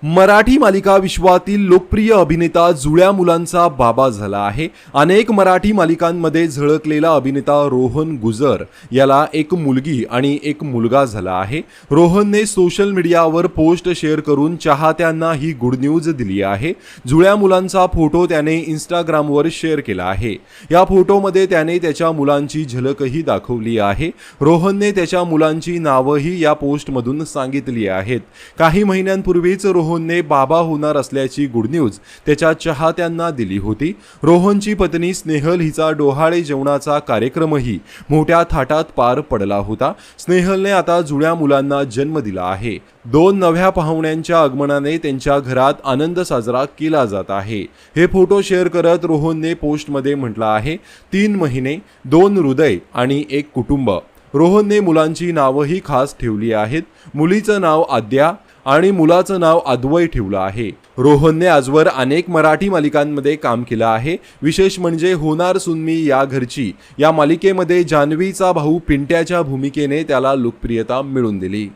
मराठी मालिका विश्वातील लोकप्रिय अभिनेता जुळ्या मुलांचा बाबा झाला आहे। अनेक मराठी मालिकांमध्ये झळकलेला अभिनेता रोहन गुजर याला एक मुलगी आणि एक मुलगा झाला आहे। रोहनने सोशल मीडियावर पोस्ट शेअर करून चाहत्यांना ही गुड न्यूज दिली आहे। जुळ्या मुलांचा फोटो त्याने इंस्टाग्रामवर शेअर केला आहे। या फोटोमध्ये त्याने त्याच्या मुलांची झलकही दाखवली आहे। रोहनने त्याच्या मुलांची नावही या पोस्टमधून सांगितली आहेत। काही महिन्यांपूर्वीच रोहनने बाबा होणार असल्याची गुड न्यूज त्याच्या चाहत्यांना दिली होती। रोहनची पत्नी स्नेहल हिचा डोहाळे जेवणाचा कार्यक्रमही मोठ्या थाटात पार पडला होता। स्नेहलने आता जुळ्या मुलांना जन्म दिला आहे। 2 नव्या पाहुण्यांच्या आगमनाने त्यांच्या घरात आनंद साजरा केला जात आहे। हे फोटो शेअर करत रोहनने पोस्टमध्ये म्हटलं आहे, 3 महिने 2 हृदय आणि 1 कुटुंब। रोहनने मुलांची नावही खास ठेवली आहेत। मुलीचं नाव आद्या आणि मुलाचं नाव अद्वय ठेवलं आहे। रोहनने आजवर अनेक मराठी मालिकांमध्ये काम केलं आहे। विशेष म्हणजे होणार सून मी या घरची या मालिकेमध्ये जान्हवीचा भाऊ पिंट्याच्या भूमिकेने त्याला लोकप्रियता मिळवून दिली।